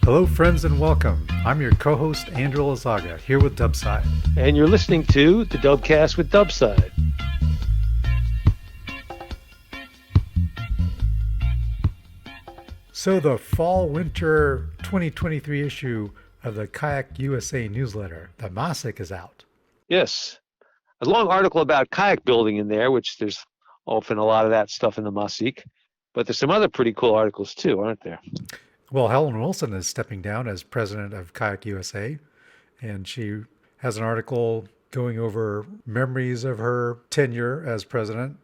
Hello, friends, and welcome. I'm your co-host, Andrew Lazaga, here with Dubside. And you're listening to the Dubcast with Dubside. So the fall-winter 2023 issue of the Qajaq USA newsletter, the Masik, is out. Yes. A long article about kayak building in there, which there's often a lot of that stuff in the Masik. But there's some other pretty cool articles too, aren't there? Well, Helen Wilson is stepping down as president of Qajaq USA, and she has an article going over memories of her tenure as president,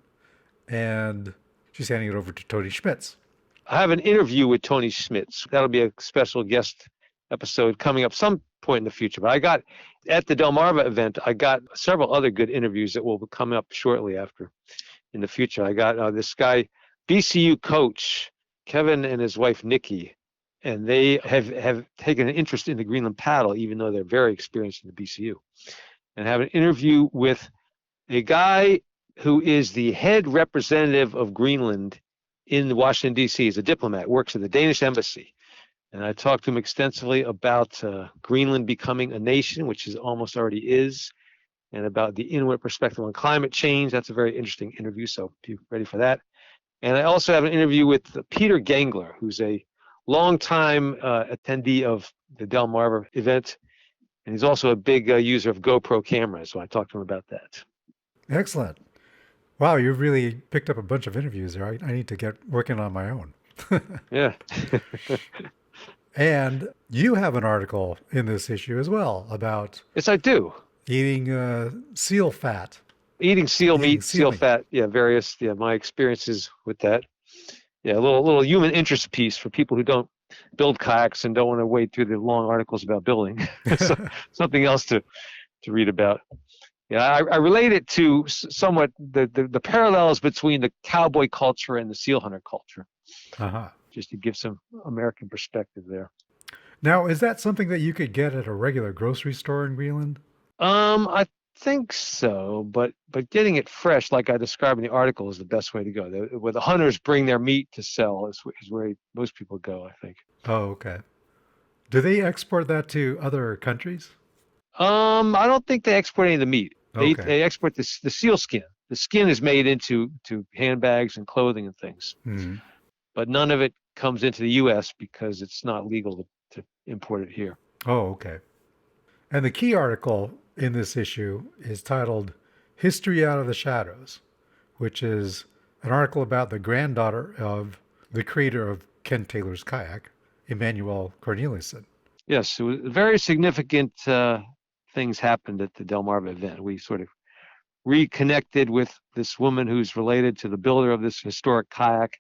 and she's handing it over to Tony Schmitz. I have an interview with Tony Schmitz. That'll be a special guest episode coming up some point in the future. But I got, at the Delmarva event, I got several other good interviews that will come up shortly after in the future. I got this guy, BCU coach, Kevin, and his wife, Nikki. And they have taken an interest in the Greenland paddle, even though they're very experienced in the BCU. And have an interview with a guy who is the head representative of Greenland in Washington, D.C. He's a diplomat, works at the Danish embassy. And I talked to him extensively about Greenland becoming a nation, which is almost already is, and about the Inuit perspective on climate change. That's a very interesting interview, so be ready for that. And I also have an interview with Peter Gangler, who's a longtime attendee of the Delmarva event, and he's also a big user of GoPro cameras, so I talked to him about that. Excellent. Wow, you've really picked up a bunch of interviews there. I need to get working on my own. Yeah. And you have an article in this issue as well about... Yes, I do. Eating seal fat. Eating seal meat, seal fat, my experiences with that. Yeah, a little human interest piece for people who don't build kayaks and don't want to wade through the long articles about building. So, something else to read about. Yeah, I relate it to somewhat the parallels between the cowboy culture and the seal hunter culture. Uh-huh. Just to give some American perspective there. Now, is that something that you could get at a regular grocery store in Greenland? I think so, but getting it fresh, like I described in the article, is the best way to go. Where the hunters bring their meat to sell is where most people go, I think. Oh, okay. Do they export that to other countries? I don't think they export any of the meat. They export the seal skin. The skin is made into handbags and clothing and things. Mm-hmm. But none of it comes into the U.S. because it's not legal to import it here. Oh, okay. And the key article in this issue is titled History Out of the Shadows, which is an article about the granddaughter of the creator of Ken Taylor's kayak, Emanuele Korneiliussen. Yes, it was very significant things happened at the Delmarva event. We sort of reconnected with this woman who's related to the builder of this historic kayak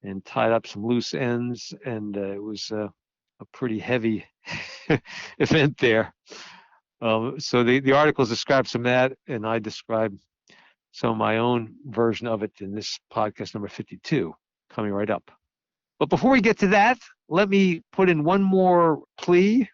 and tied up some loose ends, and it was a pretty heavy event there. So the articles describe some of that, and I describe some of my own version of it in this podcast number 52, coming right up. But before we get to that, let me put in one more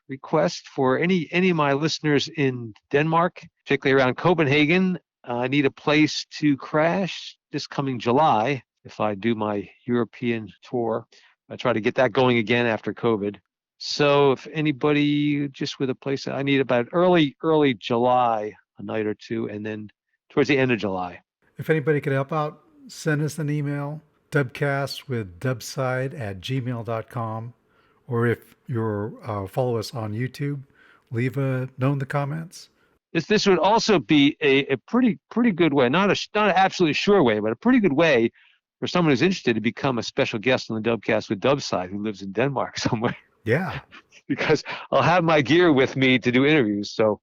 request for any of my listeners in Denmark, particularly around Copenhagen. I need a place to crash this coming July if I do my European tour. I try to get that going again after COVID. So if anybody just with a place, I need about early July, a night or two, and then towards the end of July. If anybody could help out, send us an email, dubcast@gmail.com, or if you're follow us on YouTube, leave a note in the comments. This would also be a pretty good way, not an absolutely sure way, but a pretty good way for someone who's interested to become a special guest on the Dubcast with Dubside who lives in Denmark somewhere. Yeah. Because I'll have my gear with me to do interviews. So,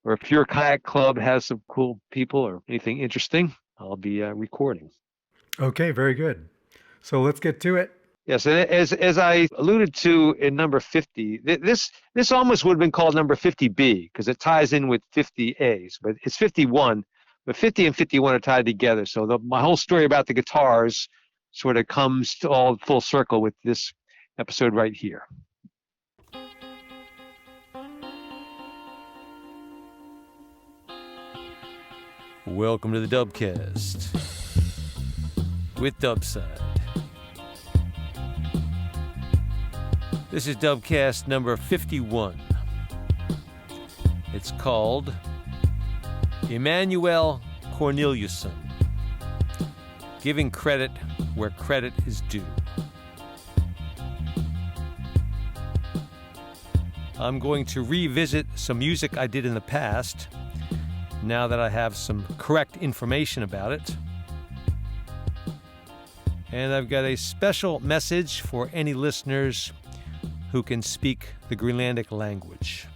or if your kayak club has some cool people or anything interesting, I'll be recording. Okay, very good. So let's get to it. Yes, and as I alluded to in number 50, this almost would have been called number 50B because it ties in with 50As, but it's 51. But 50 and 51 are tied together. So my whole story about the guitars sort of comes to all full circle with this episode right here. Welcome to the Dubcast with Dubside. This is Dubcast number 51. It's called Emanuele Korneiliussen, Giving Credit Where Credit is Due. I'm going to revisit some music I did in the past, now that I have some correct information about it. And I've got a special message for any listeners who can speak the Greenlandic language.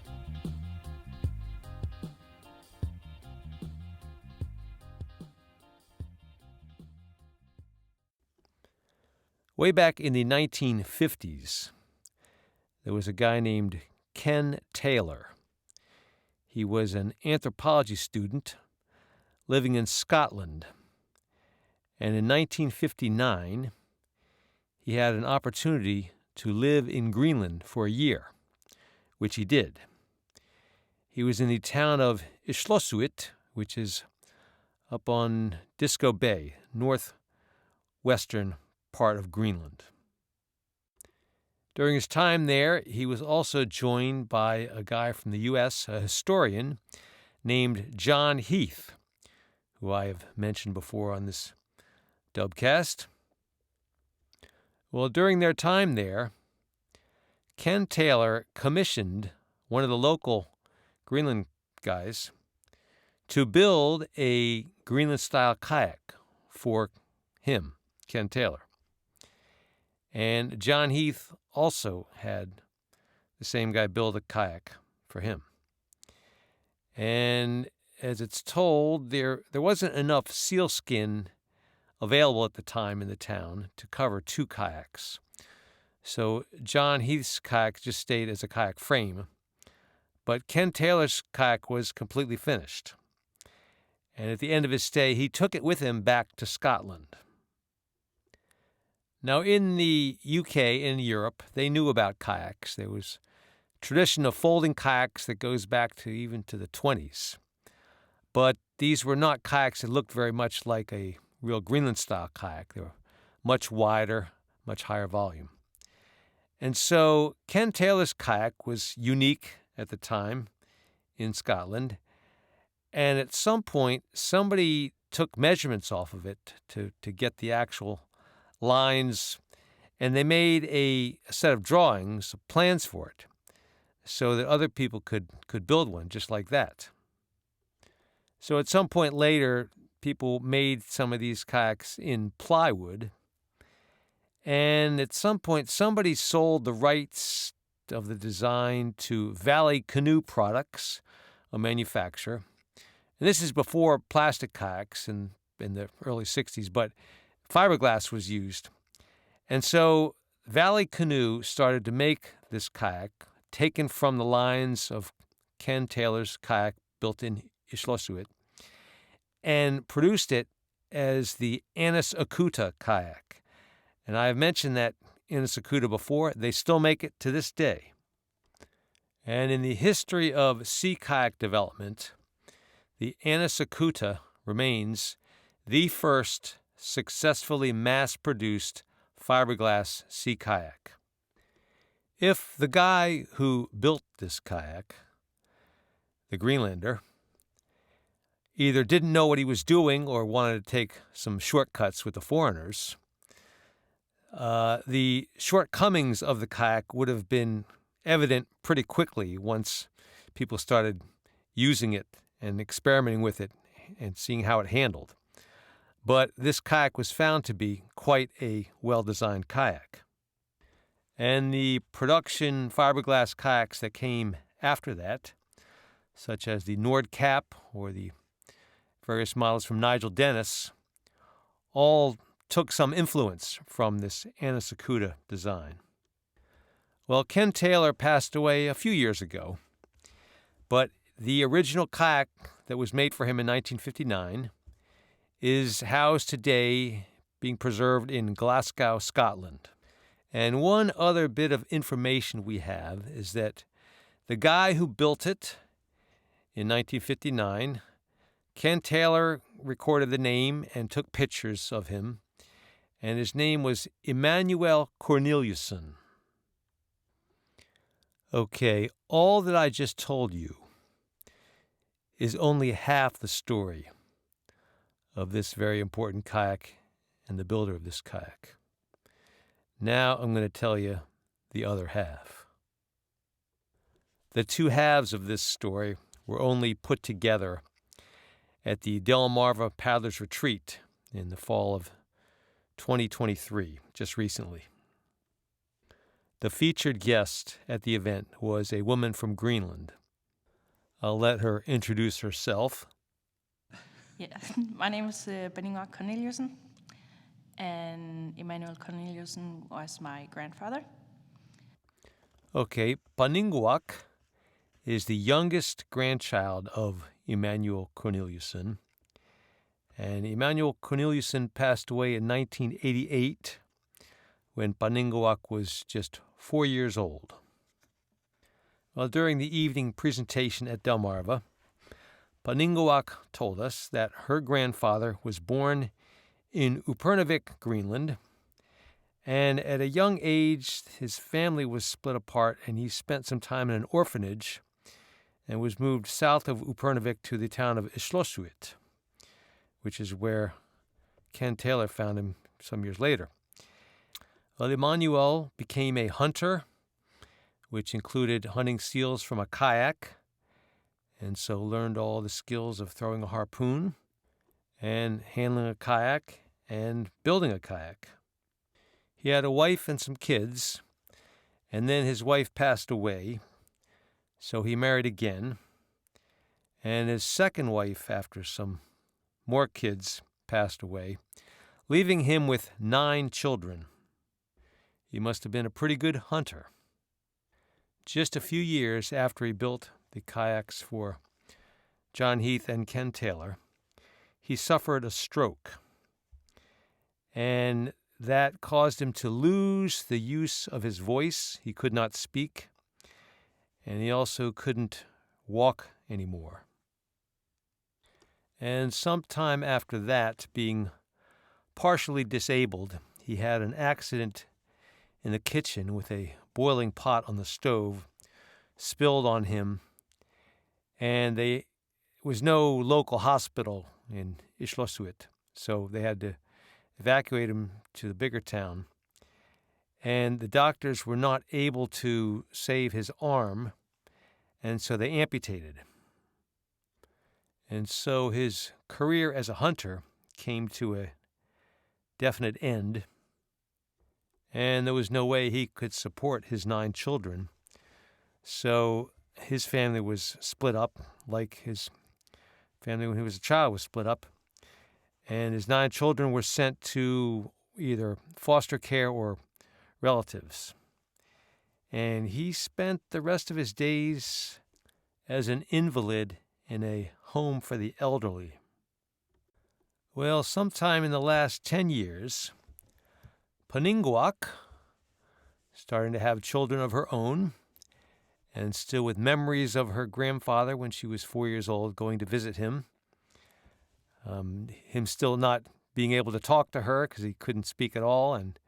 Way back in the 1950s, there was a guy named Ken Taylor. He was an anthropology student living in Scotland. And in 1959, he had an opportunity to live in Greenland for a year, which he did. He was in the town of Islossuit, which is up on Disco Bay, northwestern part of Greenland. During his time there, he was also joined by a guy from the U.S., a historian named John Heath, who I have mentioned before on this Dubcast. Well, during their time there, Ken Taylor commissioned one of the local Greenland guys to build a Greenland-style kayak for him, Ken Taylor. And John Heath also had the same guy build a kayak for him. And as it's told, there wasn't enough sealskin available at the time in the town to cover two kayaks. So John Heath's kayak just stayed as a kayak frame, but Ken Taylor's kayak was completely finished. And at the end of his stay, he took it with him back to Scotland. Now, in the UK and Europe, they knew about kayaks. There was a tradition of folding kayaks that goes back to even to the 20s. But these were not kayaks that looked very much like a real Greenland-style kayak. They were much wider, much higher volume. And so Ken Taylor's kayak was unique at the time in Scotland. And at some point, somebody took measurements off of it to get the actual lines, and they made a set of drawings, plans for it, so that other people could build one just like that. So at some point later, people made some of these kayaks in plywood, and at some point somebody sold the rights of the design to Valley Canoe Products, a manufacturer. And this is before plastic kayaks in the early 60s, but fiberglass was used. And so Valley Canoe started to make this kayak, taken from the lines of Ken Taylor's kayak built in Islossuit, and produced it as the Emanuele kayak. And I have mentioned that Emanuele before. They still make it to this day. And in the history of sea kayak development, the Emanuele remains the first successfully mass-produced fiberglass sea kayak. If the guy who built this kayak, the Greenlander, either didn't know what he was doing or wanted to take some shortcuts with the foreigners, the shortcomings of the kayak would have been evident pretty quickly once people started using it and experimenting with it and seeing how it handled. But this kayak was found to be quite a well-designed kayak. And the production fiberglass kayaks that came after that, such as the Nordkapp or the various models from Nigel Dennis, all took some influence from this Emanuele design. Well, Ken Taylor passed away a few years ago, but the original kayak that was made for him in 1959 is housed today, being preserved in Glasgow, Scotland. And one other bit of information we have is that the guy who built it in 1959, Ken Taylor recorded the name and took pictures of him, and his name was Emanuele Korneiliussen. Okay, all that I just told you is only half the story of this very important kayak and the builder of this kayak. Now I'm going to tell you the other half. The two halves of this story were only put together at the Delmarva Paddlers Retreat in the fall of 2023, just recently. The featured guest at the event was a woman from Greenland. I'll let her introduce herself. Yeah, my name is Paninnguaq Korneiliussen, and Emanuele Korneiliussen was my grandfather. Okay, Paninnguaq is the youngest grandchild of Emanuele Korneiliussen. And Emanuele Korneiliussen passed away in 1988 when Paninnguaq was just 4 years old. Well, during the evening presentation at Delmarva, Paninnguaq told us that her grandfather was born in Upernavik, Greenland, and at a young age his family was split apart and he spent some time in an orphanage and was moved south of Upernavik to the town of Islossuit, which is where Ken Taylor found him some years later. Well, Emanuele became a hunter, which included hunting seals from a kayak, and so learned all the skills of throwing a harpoon and handling a kayak and building a kayak. He had a wife and some kids, and then his wife passed away, so he married again, and his second wife, after some more kids, passed away, leaving him with 9 children. He must have been a pretty good hunter. Just a few years after he built the kayaks for John Heath and Ken Taylor, he suffered a stroke, and that caused him to lose the use of his voice. He could not speak, and he also couldn't walk anymore. And sometime after that, being partially disabled, he had an accident in the kitchen with a boiling pot on the stove spilled on him, and there was no local hospital in Islossuit, so they had to evacuate him to the bigger town. And the doctors were not able to save his arm, and so they amputated. And so his career as a hunter came to a definite end, and there was no way he could support his 9 children. So his family was split up, like his family when he was a child was split up, and his 9 children were sent to either foster care or relatives. And he spent the rest of his days as an invalid in a home for the elderly. Well, sometime in the last 10 years, Paninnguaq, starting to have children of her own, and still with memories of her grandfather when she was 4 years old, going to visit him, him still not being able to talk to her because he couldn't speak at all and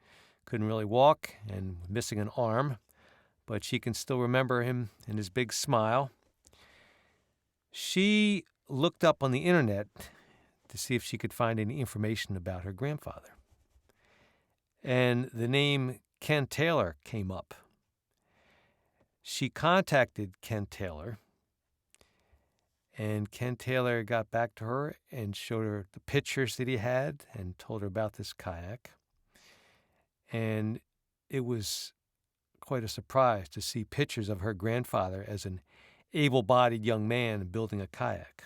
couldn't really walk and missing an arm, but she can still remember him and his big smile. She looked up on the internet to see if she could find any information about her grandfather. And the name Ken Taylor came up. She contacted Ken Taylor, and Ken Taylor got back to her and showed her the pictures that he had and told her about this kayak. And it was quite a surprise to see pictures of her grandfather as an able-bodied young man building a kayak.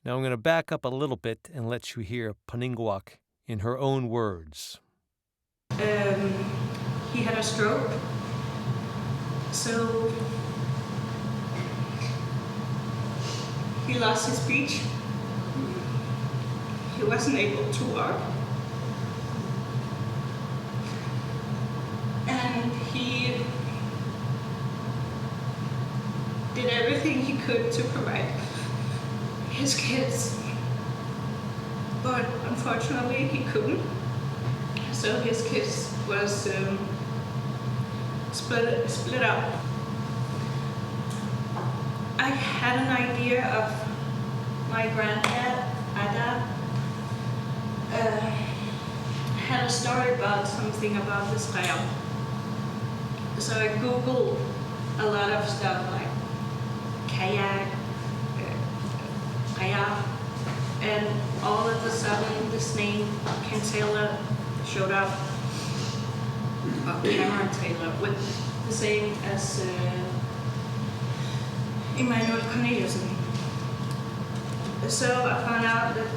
Now I'm going to back up a little bit and let you hear Paninnguaq in her own words. He had a stroke, so he lost his speech. He wasn't able to walk. And he did everything he could to provide his kids. But unfortunately, he couldn't. So his kids was split up. I had an idea of my granddad, Ada, had a story about something about this kayak. So I Googled a lot of stuff like kayak, Qajaq, and all of a sudden this name Ken Taylor showed up, or Cameron Taylor, with the same as Emanuele Korneiliussen. So I found out that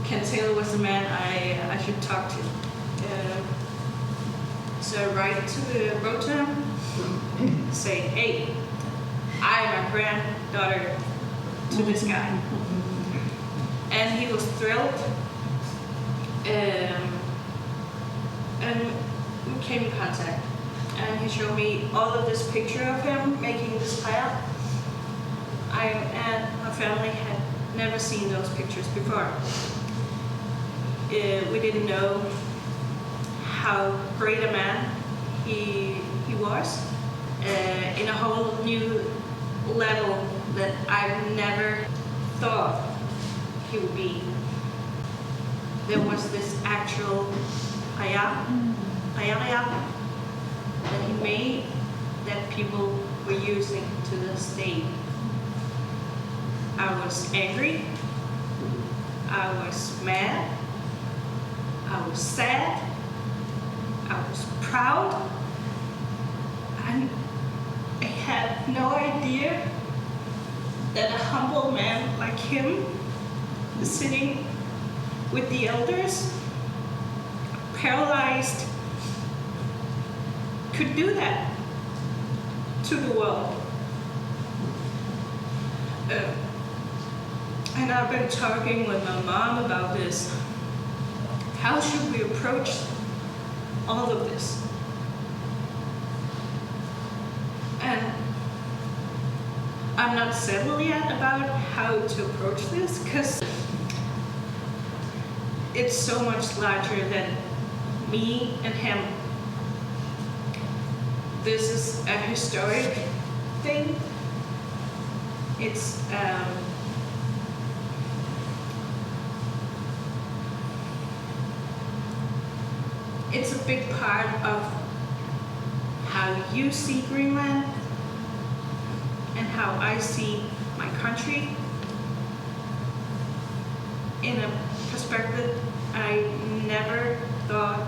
Ken Taylor was the man I should talk to. So I wrote to him, say, hey, I'm a granddaughter to this guy. And he was thrilled. And we came in contact. And he showed me all of this picture of him making this kayak. I and my family had never seen those pictures before. We didn't know how great a man he was, in a whole new level that I never thought he would be. There was this actual kayak that he made that people were using to this day. I was angry, I was mad, I was sad, I was proud, and I had no idea that a humble man like him, sitting with the elders, paralyzed, could do that to the world. And I've been talking with my mom about this. How should we approach all of this? And I'm not settled yet about how to approach this, because it's so much larger than me and him. This is a historic thing. It's a big part of how you see Greenland and how I see my country in a perspective I never thought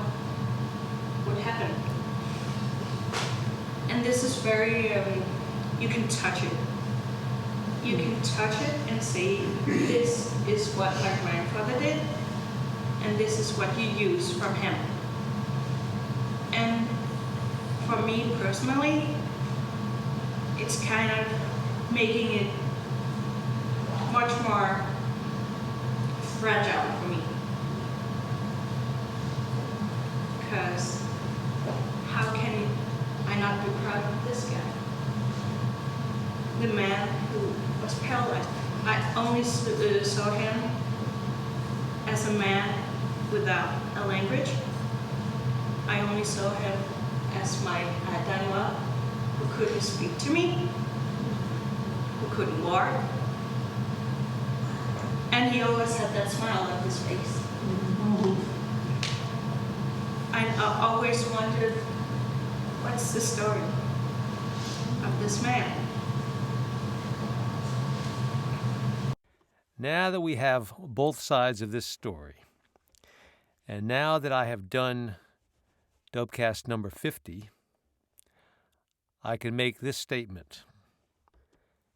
would happen. And this is very, you can touch it. You can touch it and say, this is what my grandfather did, and this is what you use from him. And for me personally, it's kind of making it much more fragile for me. Because how can I not be proud of this guy? The man who was paralyzed. I only saw him as a man without a language. I only saw him as my Paninnguaq, who couldn't speak to me, who couldn't walk. And he always had that smile on his face. And I always wondered, what's the story of this man? Now that we have both sides of this story, and now that I have done Dubcast number 50, I can make this statement.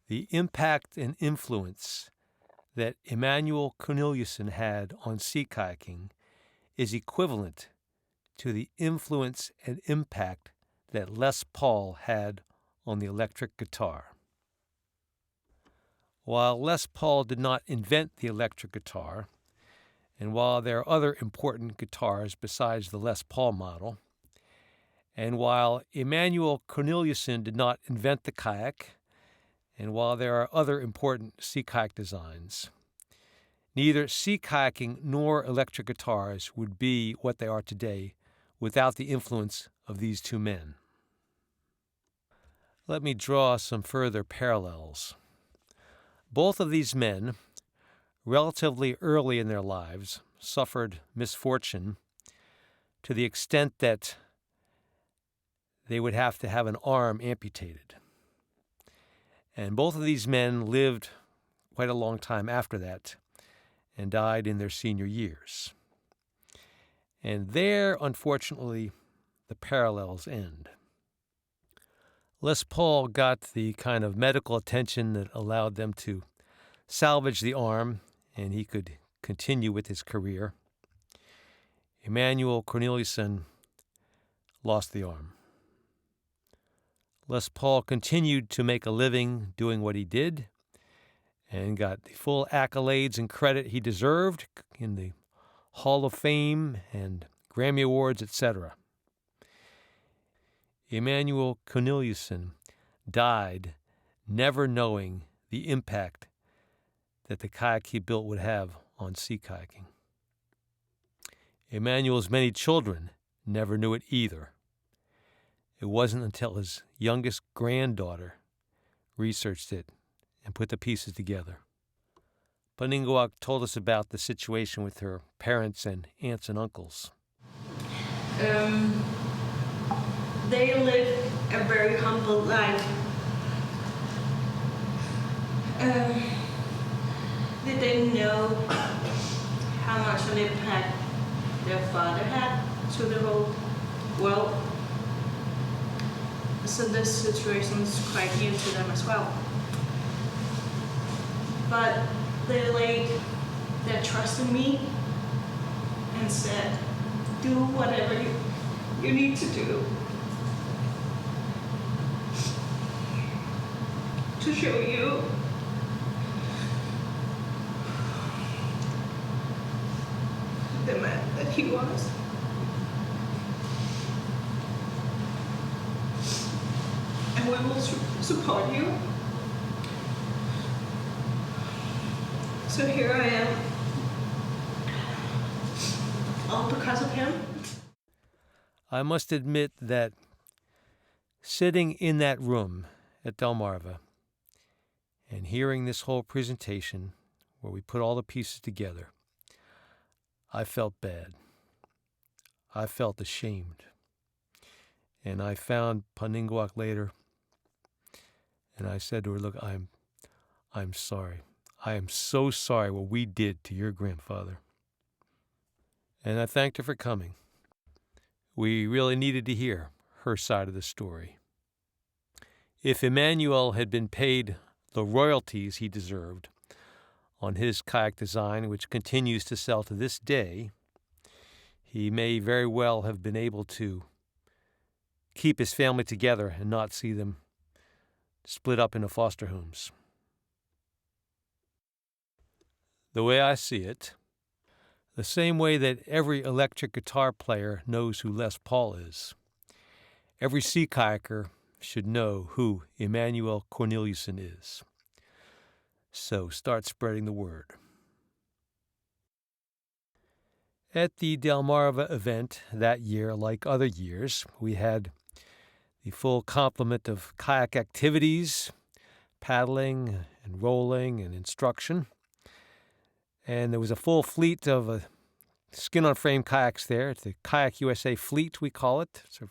The impact and influence that Emanuele Korneiliussen had on sea kayaking is equivalent to the influence and impact that Les Paul had on the electric guitar. While Les Paul did not invent the electric guitar, and while there are other important guitars besides the Les Paul model, and while Emanuele Korneiliussen did not invent the kayak, and while there are other important sea kayak designs, neither sea kayaking nor electric guitars would be what they are today without the influence of these two men. let me draw some further parallels. Both of these men, relatively early in their lives, suffered misfortune to the extent that they would have to have an arm amputated. And both of these men lived quite a long time after that and died in their senior years. And there, unfortunately, the parallels end. Les Paul got the kind of medical attention that allowed them to salvage the arm, and he could continue with his career. Emanuele Korneiliussen lost the arm. Les Paul continued to make a living doing what he did and got the full accolades and credit he deserved in the Hall of Fame and Grammy Awards, etc. Emanuele Korneiliussen died never knowing the impact that the kayak he built would have on sea kayaking. Emanuele's many children never knew it either. It wasn't until his youngest granddaughter researched it and put the pieces together. Paninnguaq told us about the situation with her parents and aunts and uncles. They lived a very humble life. They didn't know how much an impact their father had to the whole world. So this situation is quite new to them as well. But they laid their trust in me and said, do whatever you need to do to show you the man that he was. And we will support you. So here I am, all because of him. I must admit that sitting in that room at Delmarva and hearing this whole presentation where we put all the pieces together, I felt bad. I felt ashamed. And I found Paninnguaq later, and I said to her, look, I'm sorry. I am so sorry what we did to your grandfather. And I thanked her for coming. We really needed to hear her side of the story. If Emanuele had been paid the royalties he deserved on his kayak design, which continues to sell to this day, he may very well have been able to keep his family together and not see them split up into foster homes. The way I see it, the same way that every electric guitar player knows who Les Paul is, every sea kayaker should know who Emanuele Korneiliussen is. So start spreading the word. At the Delmarva event that year, like other years, we had the full complement of kayak activities, paddling and rolling and instruction. And there was a full fleet of skin-on-frame kayaks there. It's the Qajaq USA fleet, we call it. So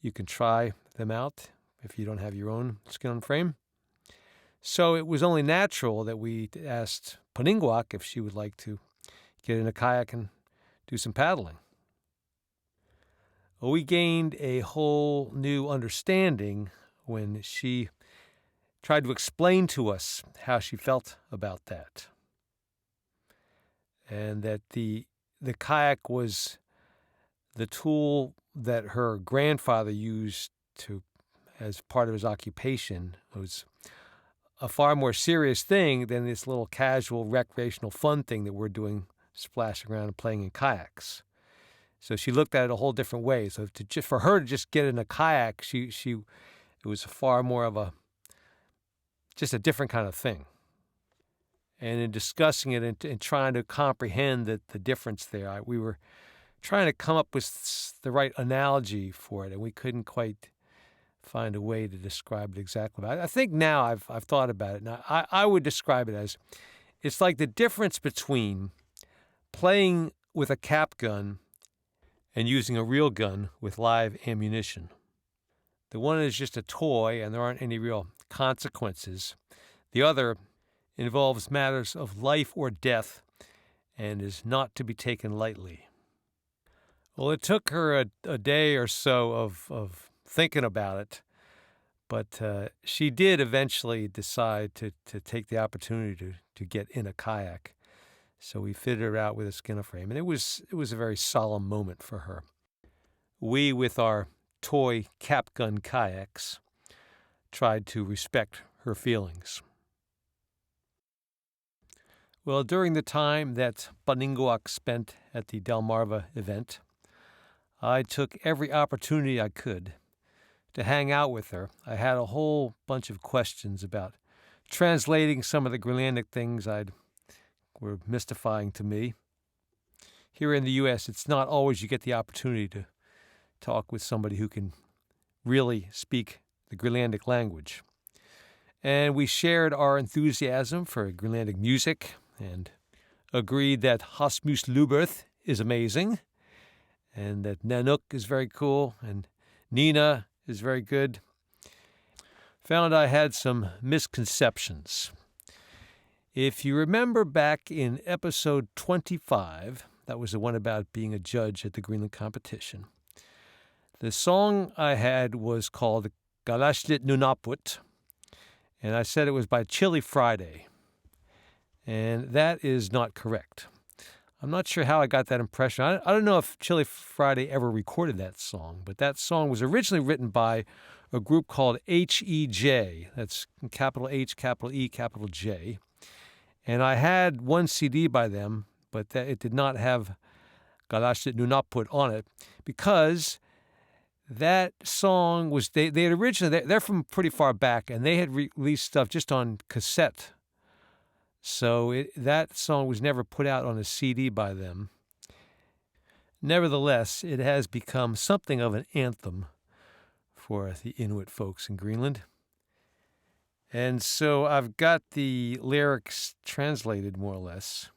you can try them out if you don't have your own skin-on-frame. So it was only natural that we asked Paninnguaq if she would like to get in a kayak and do some paddling. Well, we gained a whole new understanding when she tried to explain to us how she felt about that. And that the kayak was the tool that her grandfather used as part of his occupation. It was a far more serious thing than this little casual recreational fun thing that we're doing, splashing around and playing in kayaks. So she looked at it a whole different way. So for her to just get in a kayak, it was far more of just a different kind of thing. And in discussing it and trying to comprehend the difference there, we were trying to come up with the right analogy for it, and we couldn't quite find a way to describe it exactly. I think now I've thought about it. Now, I would describe it as it's like the difference between playing with a cap gun and using a real gun with live ammunition. The one is just a toy and there aren't any real consequences. The other involves matters of life or death and is not to be taken lightly. Well, it took her a day or so of thinking about it, but she did eventually decide to take the opportunity to get in a kayak. So we fitted her out with a skinner frame, and it was a very solemn moment for her. We, with our toy cap gun kayaks, tried to respect her feelings. Well, during the time that Paninnguaq spent at the Delmarva event, I took every opportunity I could to hang out with her. I had a whole bunch of questions about translating some of the Greenlandic things were mystifying to me. Here in the U.S., it's not always you get the opportunity to talk with somebody who can really speak the Greenlandic language. And we shared our enthusiasm for Greenlandic music and agreed that Hasmus Luberth is amazing and that Nanook is very cool and Nina is very good. Found I had some misconceptions. If you remember back in episode 25, that was the one about being a judge at the Greenland competition, the song I had was called Kalaallit Nunarput, and I said it was by Chili Friday, and that is not correct. I'm not sure how I got that impression. I don't know if Chili Friday ever recorded that song, but that song was originally written by a group called HEJ. That's capital H, capital E, capital J. And I had one CD by them, but it did not have Kalaallit Nunarput on it because that song was, they had originally, they're from pretty far back, and they had released stuff just on cassette. So that song was never put out on a CD by them. Nevertheless, it has become something of an anthem for the Inuit folks in Greenland. And so I've got the lyrics translated more or less,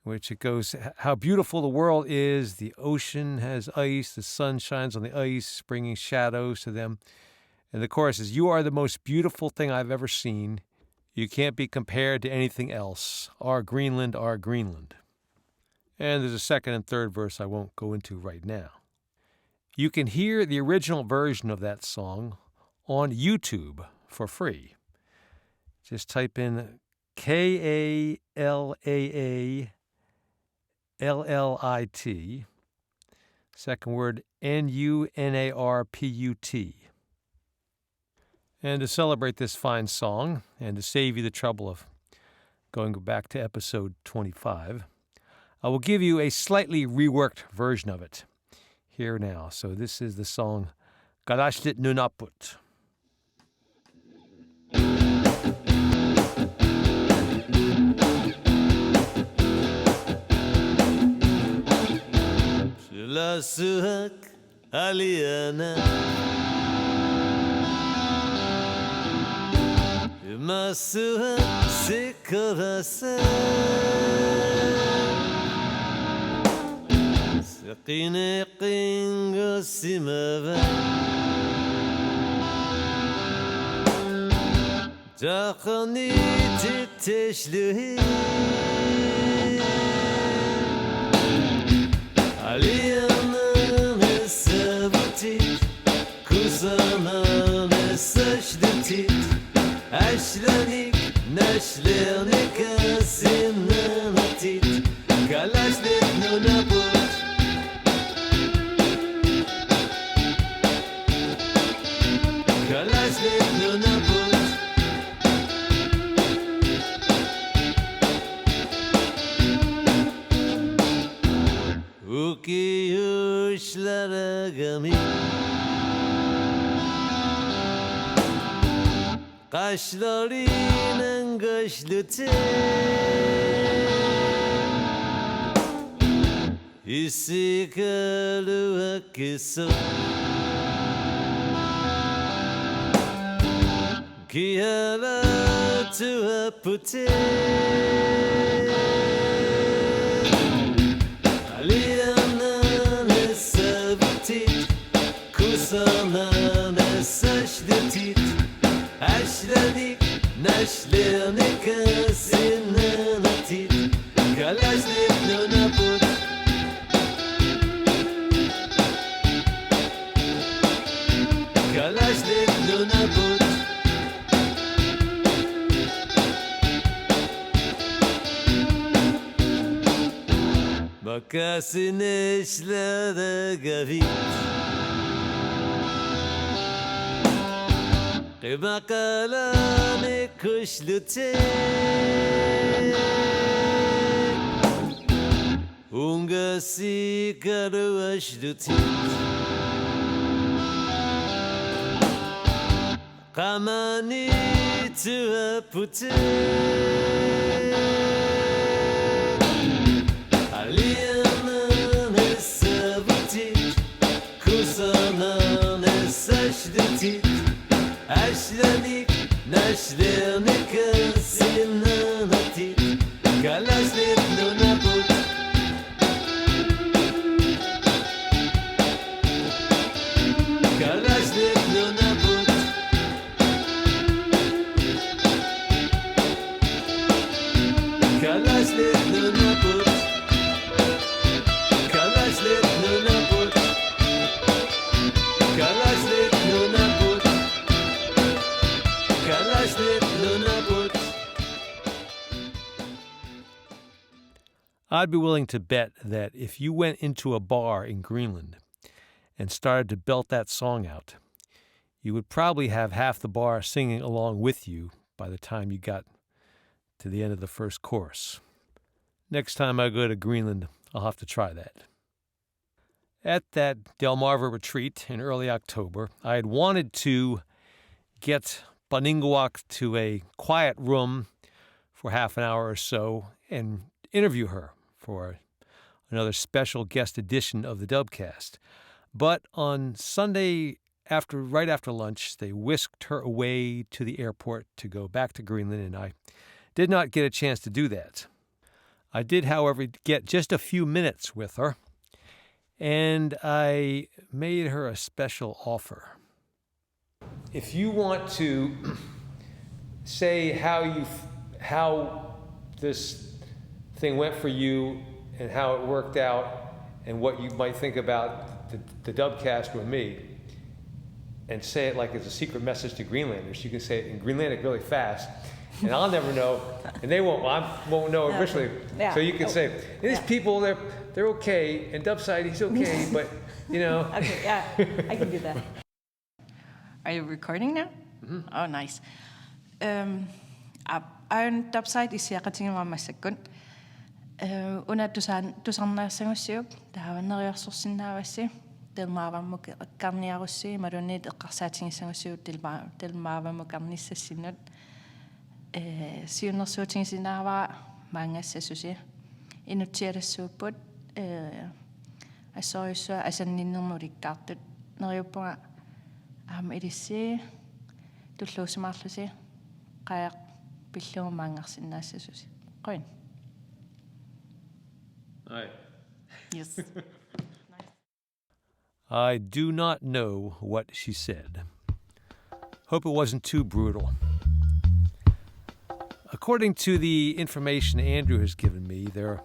which it goes, how beautiful the world is, the ocean has ice, the sun shines on the ice, bringing shadows to them. And the chorus is, you are the most beautiful thing I've ever seen. You can't be compared to anything else. Our Greenland, our Greenland. And there's a second and third verse I won't go into right now. You can hear the original version of that song on YouTube for free. Just type in Kalaallit, second word Nunarput. And to celebrate this fine song, and to save you the trouble of going back to episode 25, I will give you a slightly reworked version of it here now. So this is the song Kalaallit Nunarput. Lasuhak aliana Masuhak sikarasa Sakine qingo simava Takhani titeshluhi Aliyanın hesabıtit Kuzanın hesajdıtit Aşlanik naşlernik asinan atit Kalaallit Nunarput Kalaallit Nunarput Ukiyuşlara gami Kaşlarının kaşlıtı Hissi kalı hakkısı Kalaallit Nunarput Aliana savitit Kusana sashdatit Ashlanik Nashlernik sinanatit Kalaallit Nunarput Kalaallit Nunarput Bakasin işlere gavit Kıbakalane kuşlutek Ungasi karuaşlutik Kamani tuaputek Aliana savitit Kusana sashdatit Ashlanik Nashlernik sinanatit Kalaallit Nunarput Kalaallit Nunarput Kalaallit Nunarput Kalaallit Nunarput Kalaallit Nunarput Kalaallit Nunarput. I'd be willing to bet that if you went into a bar in Greenland and started to belt that song out, you would probably have half the bar singing along with you by the time you got to the end of the first chorus. Next time I go to Greenland, I'll have to try that. At that Delmarva retreat in early October, I had wanted to get Paninnguaq to a quiet room for half an hour or so and interview her for another special guest edition of the Dubcast. But on Sunday, right after lunch, they whisked her away to the airport to go back to Greenland, and I did not get a chance to do that. I did, however, get just a few minutes with her, and I made her a special offer. If you want to say how this thing went for you and how it worked out and what you might think about the Dubcast with me, and say it like it's a secret message to Greenlanders. You can say it in Greenlandic really fast, and I'll never know, and they won't. I won't know originally. Yeah. So you can say, these people, they're okay, and Dubside, he's okay, but you know. Okay, yeah, I can do that. Are you recording now? Mm-hmm. Oh, nice. Ayon Dubside isiaqatingama massakkun. Una tusarnaarsangussiuk tahavaneriarsorsinnaavassi telmaavammuk akkarniarussi marunniit eqqarsaatingissangussiut telmaavammukarnissassinnut siunnersuutingisinaavaa maangassasusi inutsiarassuupput assorissua asanninnernulikkaartut neriuppunga ilissi tulluusimaarlusi qajaq pillugu maangarsinnaassasusi qoin. Hi. Yes. I do not know what she said. Hope it wasn't too brutal. According to the information Andrew has given me, there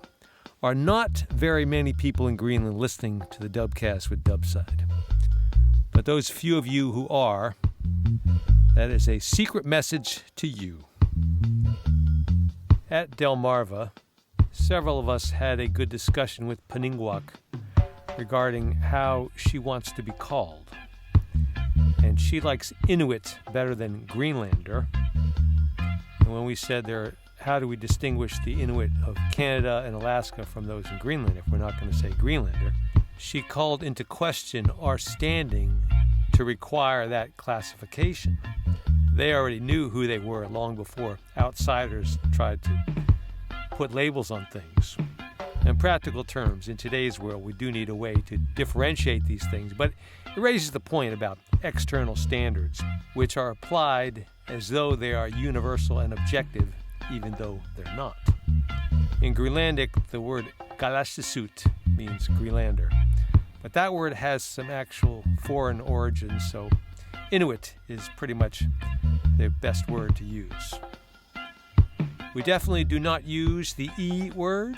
are not very many people in Greenland listening to the Dubcast with Dubside. But those few of you who are, that is a secret message to you. At Delmarva, several of us had a good discussion with Paninnguaq regarding how she wants to be called. And she likes Inuit better than Greenlander. And when we said how do we distinguish the Inuit of Canada and Alaska from those in Greenland if we're not going to say Greenlander, she called into question our standing to require that classification. They already knew who they were long before outsiders tried to put labels on things. In practical terms, in today's world, we do need a way to differentiate these things, but it raises the point about external standards, which are applied as though they are universal and objective, even though they're not. In Greenlandic, the word Kalaallit means Greenlander, but that word has some actual foreign origins, so Inuit is pretty much the best word to use. We definitely do not use the E word.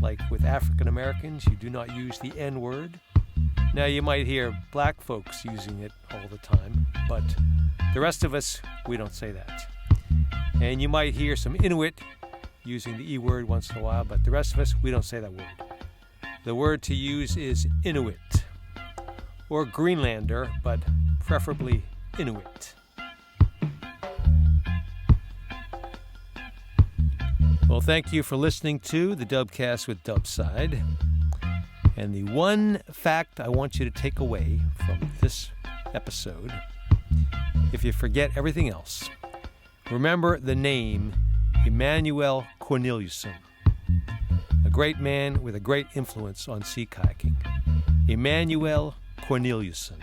Like with African Americans, you do not use the N word. Now you might hear black folks using it all the time, but the rest of us, we don't say that. And you might hear some Inuit using the E word once in a while, but the rest of us, we don't say that word. The word to use is Inuit, or Greenlander, but preferably Inuit. Well, thank you for listening to the Dubcast with Dubside. And the one fact I want you to take away from this episode, if you forget everything else, remember the name Emanuele Korneiliussen, a great man with a great influence on sea kayaking. Emanuele Korneiliussen.